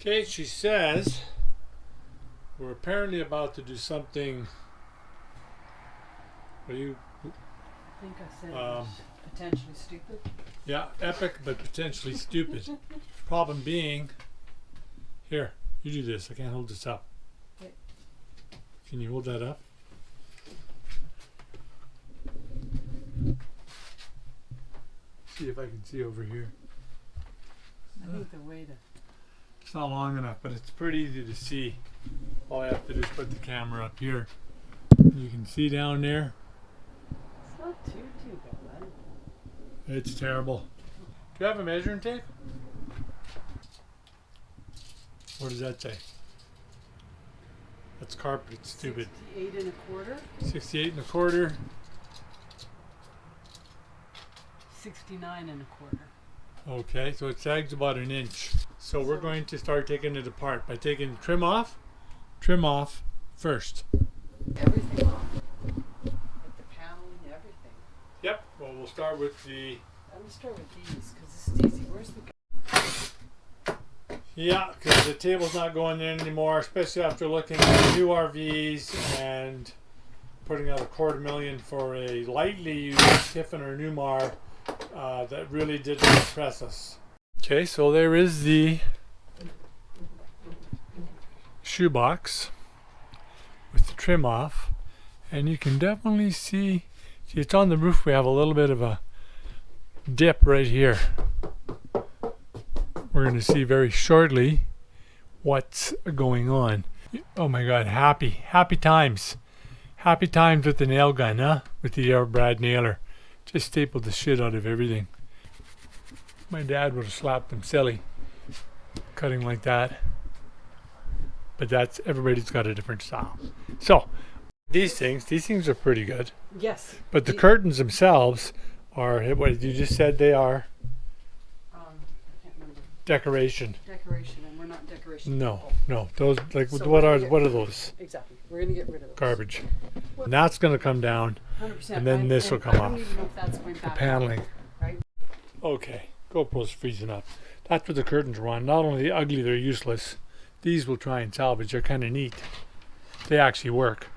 Okay, she says we're apparently about to do something. What do you? I think I said it was potentially stupid. Yeah, epic but potentially stupid. Problem being, here, you do this. I can't hold this up. Okay. Can you hold that up? See if I can see over here. I think the way to... It's not long enough, but it's pretty easy to see. All I have to do is put the camera up here. You can see down there. It's not too bad. It's terrible. Do you have a measuring tape? What does that say? That's carpet. It's stupid. 68 1/4. 68 1/4. 69 1/4. Okay, so it sags about an inch. So we're going to start taking it apart by taking trim off first. Everything off. Like the paneling, everything. Yep. Well, we'll start with the. I'm gonna start with these because this is easy. Where's the? Yeah, because the table's not going in anymore, especially after looking at new RVs and putting out $250,000 for a lightly used Tiffin or Newmar that really didn't impress us. Okay, so there is the shoebox with the trim off, and you can definitely see it's on the roof. We have a little bit of a dip right here. We're going to see very shortly what's going on. Oh my God, happy times. Happy times with the nail gun, huh? With the Brad nailer. Just stapled the shit out of everything. My dad would have slapped him silly cutting like that. But that's, everybody's got a different style. So, these things are pretty good. Yes. But the curtains themselves are, what you just said they are? I can't remember. Decoration. Decoration, and we're not decoration. No, people. no. Those, like, So what are we're those? Exactly. We're gonna get rid of those. Garbage. And that's going to come down. 100%. And then this will come I off. don't even know if that's going The back paneling. up, right? Okay, GoPro's freezing up. That's what the curtains were on. Not only ugly, they're useless. These we'll try and salvage. They're kind of neat. They actually work.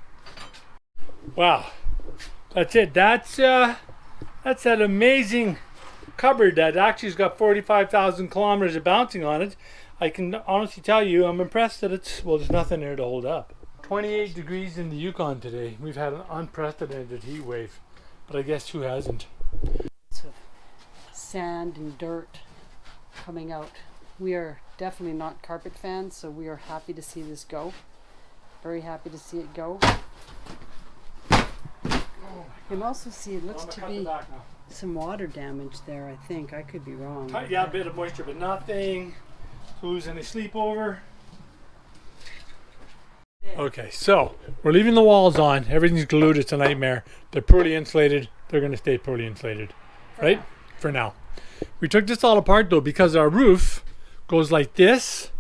Wow, that's it. That's an amazing cupboard that actually's got 45,000 kilometers of bouncing on it. I can honestly tell you, I'm impressed that it's, well, there's nothing there to hold up. 28 degrees in the Yukon today. We've had an unprecedented heat wave, but I guess who hasn't? Of sand and dirt coming out. We are definitely not carpet fans, so we are happy to see this go. Very happy to see it go. You can also see it looks to be some water damage there, I think. I could be wrong. Yeah, a bit of moisture, but nothing to lose any sleep over. Okay, so we're leaving the walls on. Everything's glued. It's a nightmare. They're poorly insulated. They're going to stay poorly insulated, right? For now. We took this all apart though because our roof goes like this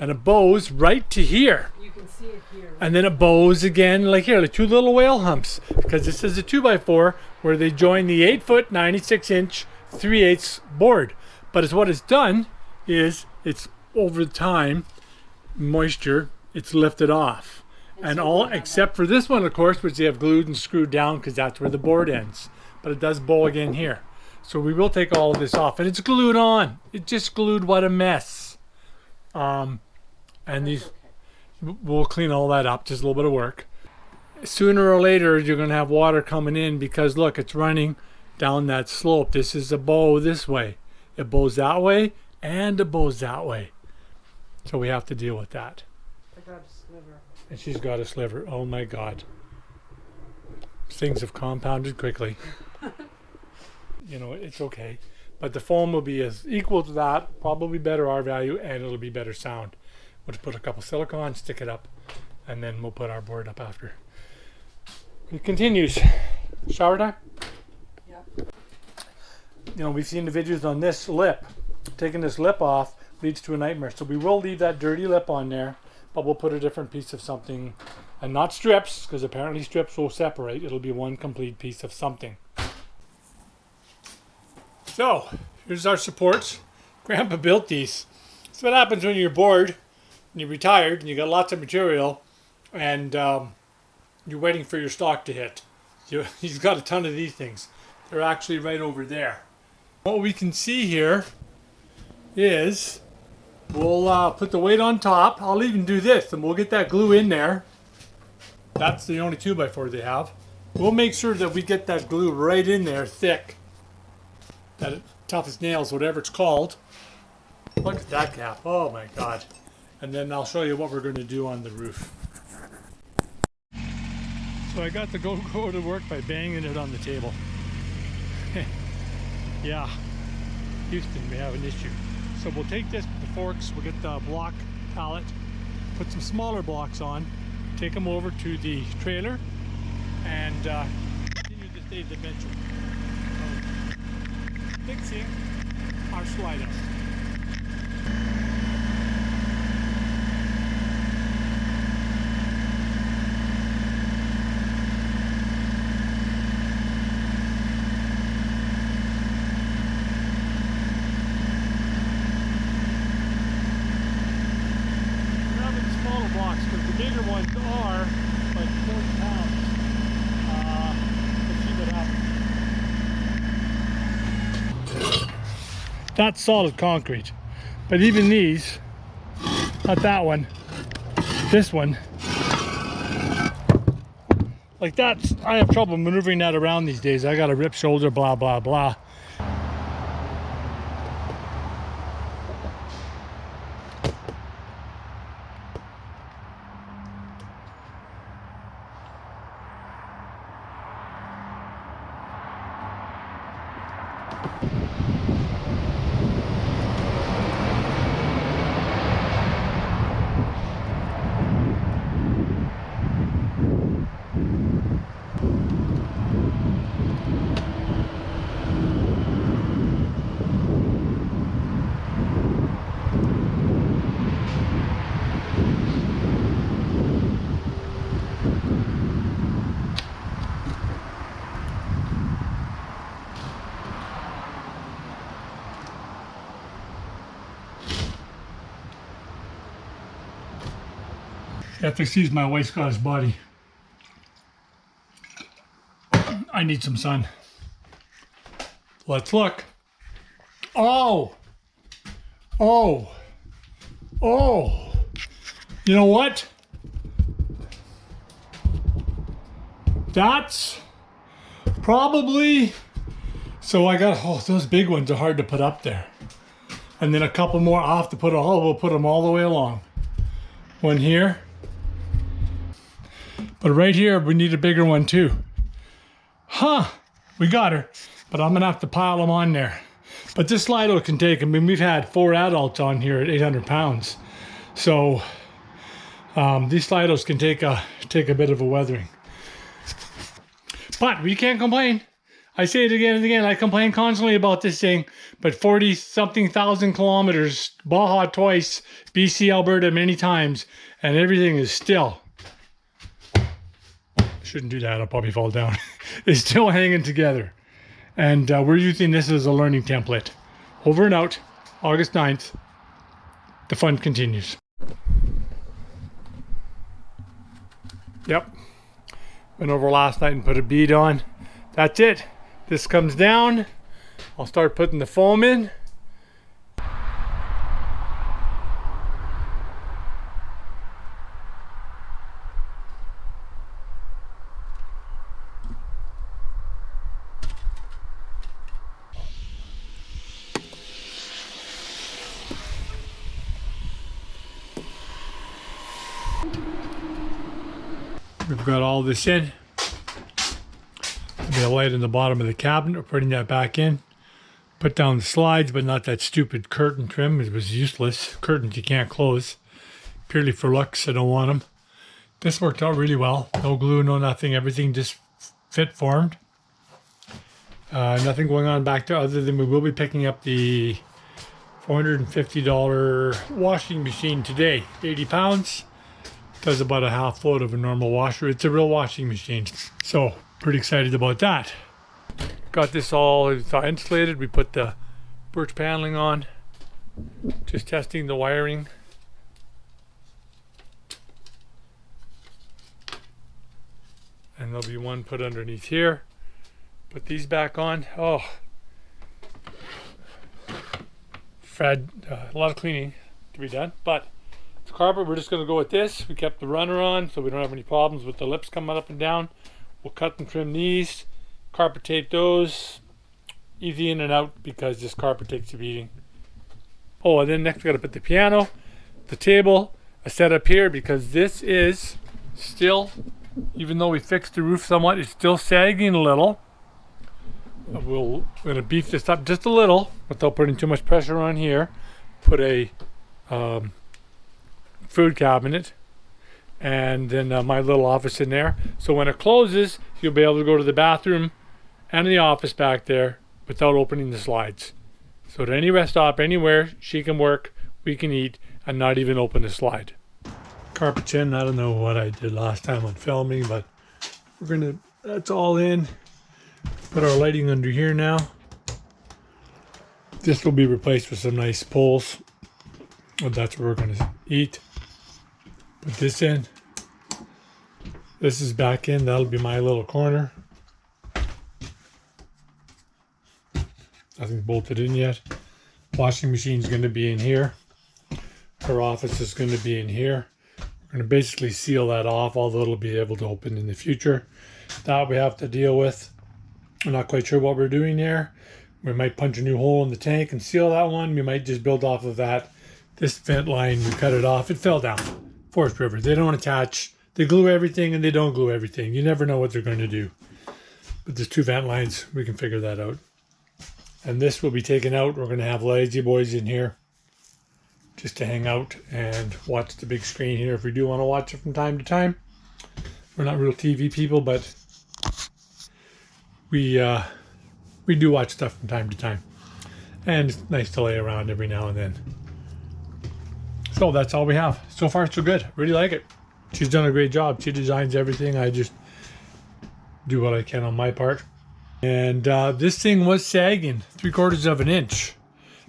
and it bows right to here. You can see it here. Right? And then it bows again like here, like two little whale humps, because this is a 2x4 where they join the 8-foot 96-inch 3/8 board. But it's what it's done is it's over time moisture, it's lifted off. And all except for this one, of course, which they have glued and screwed down because that's where the board ends. But it does bow again here. So we will take all of this off, and it's glued on. It just glued. What a mess. And these, we'll clean all that up. Just a little bit of work. Sooner or later, you're going to have water coming in because look, it's running down that slope. This is a bow this way. It bows that way, and it bows that way. So we have to deal with that. I got a sliver. And she's got a sliver. Oh my God. Things have compounded quickly. You know, it's okay. But the foam will be as equal to that, probably better R value, and it'll be better sound. We'll just put a couple silicone, stick it up, and then we'll put our board up after. It continues. Shower time? Yep. You know, we've seen the videos on this lip. Taking this lip off leads to a nightmare. So we will leave that dirty lip on there, but we'll put a different piece of something, and not strips, because apparently strips will separate. It'll be one complete piece of something. So, here's our supports. Grandpa built these. That's what happens when you're bored and you're retired and you got lots of material and you're waiting for your stock to hit. He's got a ton of these things. They're actually right over there. What we can see here is we'll put the weight on top. I'll even do this and we'll get that glue in there. That's the only 2x4 they have. We'll make sure that we get that glue right in there, thick. That tough as nails, whatever it's called. Look at that cap. Oh my God. And then I'll show you what we're going to do on the roof. So I got to go to work by banging it on the table. Yeah, Houston, we have an issue. So we'll take this with the forks, we'll get the block pallet, put some smaller blocks on, take them over to the trailer, and continue this day's adventure of fixing our slide out. Because the bigger ones are like 40 pounds. Let's see what happens. That's solid concrete. But even these, not that one, this one, like that's, I have trouble maneuvering that around these days. I got a ripped shoulder, blah, blah, blah. You have to excuse my white Scottish body. I need some sun. Let's look. Oh! Oh! Oh! You know what? That's probably... So I got... Oh, those big ones are hard to put up there. And then a couple more. I'll have to put we'll put them all the way along. One here. But right here, we need a bigger one too. Huh, we got her. But I'm gonna have to pile them on there. But this Slido can take, I mean, we've had 4 adults on here at 800 pounds. So these Slidos can take a bit of a weathering. But we can't complain. I say it again and again, I complain constantly about this thing, but 40-something thousand kilometers, Baja twice, BC, Alberta many times, and everything is still, shouldn't do that, I'll probably fall down, is still hanging together. And we're using this as a learning template. Over and out, August 9th, the fun continues. Yep, went over last night and put a bead on. That's it. This comes down. I'll start putting the foam in. We've got all this in. There'll be a light in the bottom of the cabinet. We're putting that back in. Put down the slides, but not that stupid curtain trim. It was useless. Curtains you can't close. Purely for looks, I don't want them. This worked out really well. No glue, no nothing. Everything just fit formed. Nothing going on back there other than we will be picking up the $450 washing machine today. 80 pounds. Does about a half load of a normal washer. It's a real washing machine. So, pretty excited about that. Got this all insulated. We put the birch paneling on. Just testing the wiring. And there'll be one put underneath here. Put these back on. Oh, Fred, a lot of cleaning to be done. But the carpet, we're just going to go with this. We kept the runner on so we don't have any problems with the lips coming up and down. We'll cut and trim these. Carpet tape those. Easy in and out because this carpet takes a beating. Oh, and then next we got to put the piano, the table, a set up here because this is still, even though we fixed the roof somewhat, it's still sagging a little. We're going to beef this up just a little without putting too much pressure on here. Put a food cabinet and then my little office in there. So when it closes, you'll be able to go to the bathroom and the office back there without opening the slides. So at any rest stop, anywhere, she can work, we can eat, and not even open the slide. Carpet's in. I don't know what I did last time on filming, but that's all in. Put our lighting under here now. This will be replaced with some nice poles. Well, that's where we're gonna eat. Put this in. This is back in. That'll be my little corner. Nothing's bolted in yet. Washing machine's going to be in here. Her office is going to be in here. We're going to basically seal that off, although it'll be able to open in the future. That we have to deal with. I'm not quite sure what we're doing there. We might punch a new hole in the tank and seal that one. We might just build off of that. This vent line, we cut it off. It fell down. Forest River. They don't attach. They glue everything and they don't glue everything. You never know what they're going to do. But there's two vent lines. We can figure that out. And this will be taken out. We're going to have lazy boys in here just to hang out and watch the big screen here if we do want to watch it from time to time. We're not real TV people, but we do watch stuff from time to time. And it's nice to lay around every now and then. So that's all we have. So far, so good. Really like it. She's done a great job. She designs everything. I just do what I can on my part. And this thing was sagging 3/4 of an inch.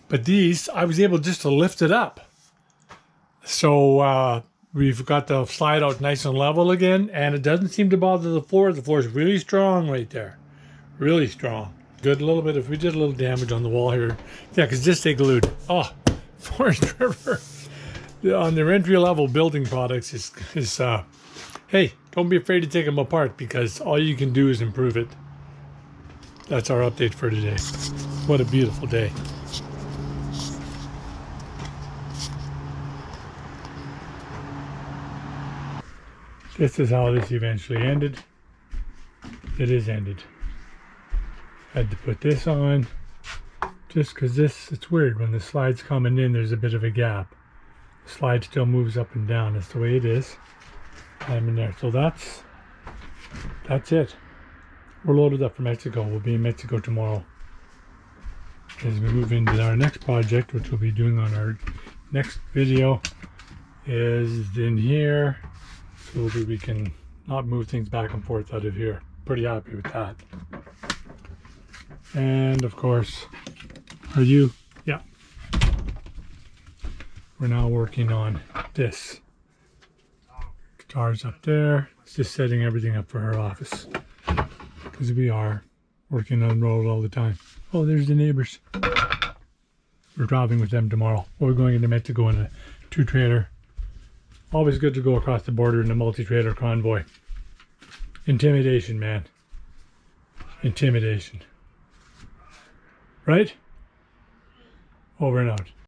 But these, I was able just to lift it up. So we've got the slide out nice and level again. And it doesn't seem to bother the floor. The floor is really strong right there. Really strong. Good. A little bit, if we did a little damage on the wall here. Yeah, because this they glued. Oh, Forest River. On their entry-level building products is hey, don't be afraid to take them apart because all you can do is improve it. That's our update for today. What a beautiful day. This is how this eventually ended. It is ended. Had to put this on just because it's weird when the slide's coming in, there's a bit of a gap. The slide still moves up and down. That's the way it is. I'm in there. So that's it. We're loaded up for Mexico. We'll be in Mexico tomorrow. As we move into our next project, which we'll be doing on our next video, is in here. So we can not move things back and forth out of here. Pretty happy with that. And of course, are you? Yeah. We're now working on this. Guitar's up there. It's just setting everything up for her office. Because we are working on the road all the time. Oh, there's the neighbors. We're driving with them tomorrow. We're going into Mexico in a 2-trailer. Always good to go across the border in a multi-trailer convoy. Intimidation, man. Intimidation. Right? Over and out.